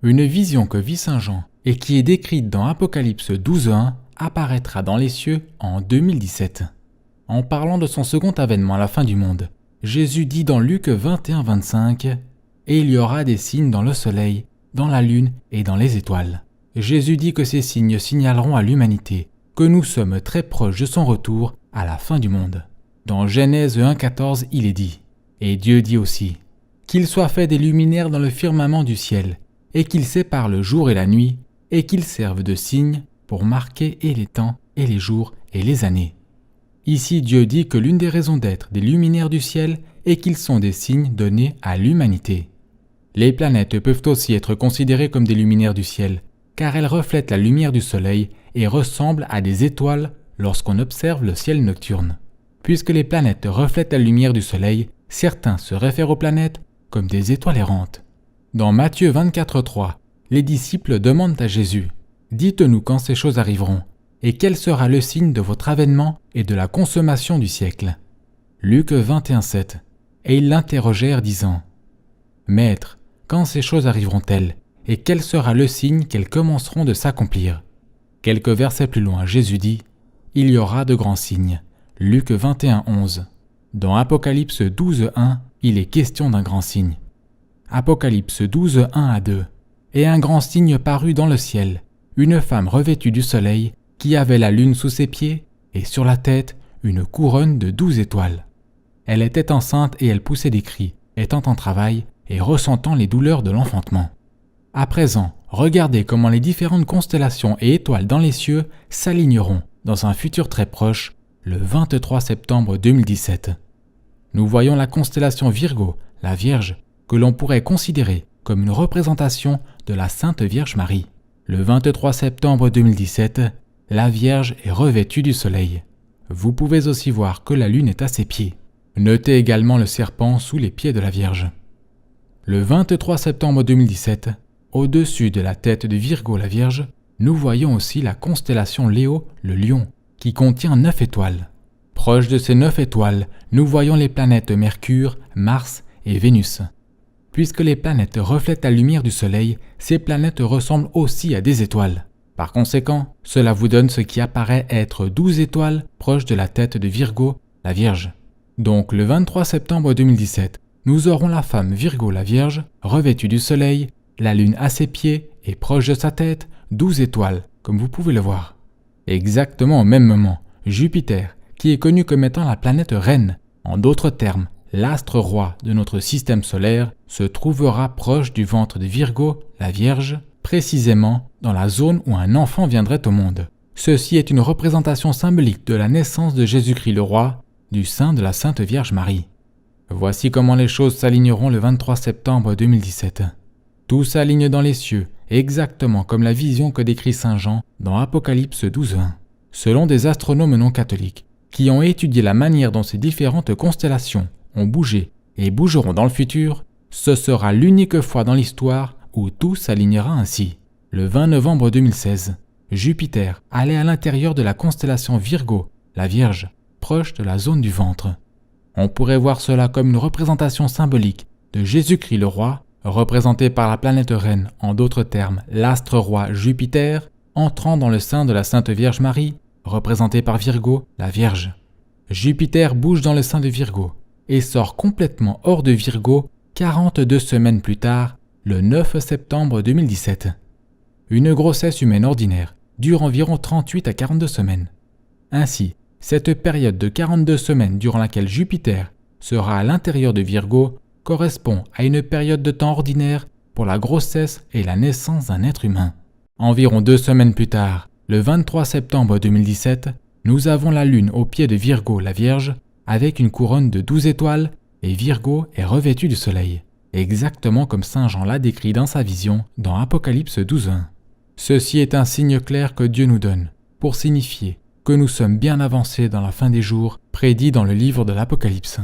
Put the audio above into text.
Une vision que vit Saint Jean et qui est décrite dans Apocalypse 12.1 apparaîtra dans les cieux en 2017. En parlant de son second avènement à la fin du monde, Jésus dit dans Luc 21.25 « Et il y aura des signes dans le soleil, dans la lune et dans les étoiles. » Jésus dit que ces signes signaleront à l'humanité que nous sommes très proches de son retour à la fin du monde. Dans Genèse 1.14, il est dit « Et Dieu dit aussi « Qu'il soit fait des luminaires dans le firmament du ciel, et qu'ils séparent le jour et la nuit, et qu'ils servent de signes pour marquer et les temps et les jours et les années. » Ici, Dieu dit que l'une des raisons d'être des luminaires du ciel est qu'ils sont des signes donnés à l'humanité. Les planètes peuvent aussi être considérées comme des luminaires du ciel, car elles reflètent la lumière du soleil et ressemblent à des étoiles lorsqu'on observe le ciel nocturne. Puisque les planètes reflètent la lumière du soleil, certains se réfèrent aux planètes comme des étoiles errantes. Dans Matthieu 24.3, les disciples demandent à Jésus « Dites-nous quand ces choses arriveront, et quel sera le signe de votre avènement et de la consommation du siècle ?» Luc 21.7. Et ils l'interrogèrent disant « Maître, quand ces choses arriveront-elles, et quel sera le signe qu'elles commenceront de s'accomplir ?» Quelques versets plus loin, Jésus dit « Il y aura de grands signes. » Luc 21.11. Dans Apocalypse 12.1, il est question d'un grand signe. Apocalypse 12.1-2. Et un grand signe parut dans le ciel, une femme revêtue du soleil, qui avait la lune sous ses pieds, et sur la tête une couronne de 12 étoiles. Elle était enceinte et elle poussait des cris, étant en travail et ressentant les douleurs de l'enfantement. À présent, regardez comment les différentes constellations et étoiles dans les cieux s'aligneront dans un futur très proche, le 23 septembre 2017. Nous voyons la constellation Virgo, la Vierge, que l'on pourrait considérer comme une représentation de la Sainte Vierge Marie. Le 23 septembre 2017, la Vierge est revêtue du soleil. Vous pouvez aussi voir que la Lune est à ses pieds. Notez également le serpent sous les pieds de la Vierge. Le 23 septembre 2017, au-dessus de la tête de Virgo la Vierge, nous voyons aussi la constellation Léo, le Lion, qui contient 9 étoiles. Proche de ces 9 étoiles, nous voyons les planètes Mercure, Mars et Vénus. Puisque les planètes reflètent la lumière du Soleil, ces planètes ressemblent aussi à des étoiles. Par conséquent, cela vous donne ce qui apparaît être 12 étoiles proches de la tête de Virgo, la Vierge. Donc le 23 septembre 2017, nous aurons la femme Virgo la Vierge, revêtue du Soleil, la Lune à ses pieds et proche de sa tête, 12 étoiles, comme vous pouvez le voir. Exactement au même moment, Jupiter, qui est connu comme étant la planète reine, en d'autres termes, l'astre roi de notre système solaire, se trouvera proche du ventre de Virgo, la Vierge, précisément dans la zone où un enfant viendrait au monde. Ceci est une représentation symbolique de la naissance de Jésus-Christ le roi, du sein de la Sainte Vierge Marie. Voici comment les choses s'aligneront le 23 septembre 2017. Tout s'aligne dans les cieux, exactement comme la vision que décrit Saint Jean dans Apocalypse 12.1. Selon des astronomes non catholiques, qui ont étudié la manière dont ces différentes constellations ont bougé et bougeront dans le futur, ce sera l'unique fois dans l'histoire où tout s'alignera ainsi. Le 20 novembre 2016, Jupiter allait à l'intérieur de la constellation Virgo, la Vierge, proche de la zone du ventre. On pourrait voir cela comme une représentation symbolique de Jésus-Christ le roi, représenté par la planète reine, en d'autres termes l'astre roi Jupiter, entrant dans le sein de la Sainte Vierge Marie, représentée par Virgo, la Vierge. Jupiter bouge dans le sein de Virgo et sort complètement hors de Virgo 42 semaines plus tard, le 9 septembre 2017. Une grossesse humaine ordinaire dure environ 38 à 42 semaines. Ainsi, cette période de 42 semaines durant laquelle Jupiter sera à l'intérieur de Virgo correspond à une période de temps ordinaire pour la grossesse et la naissance d'un être humain. Environ 2 semaines plus tard, le 23 septembre 2017, nous avons la Lune au pied de Virgo, la Vierge, avec une couronne de 12 étoiles, et Virgo est revêtu du Soleil, exactement comme Saint Jean l'a décrit dans sa vision dans Apocalypse 12.1. Ceci est un signe clair que Dieu nous donne, pour signifier que nous sommes bien avancés dans la fin des jours, prédit dans le livre de l'Apocalypse.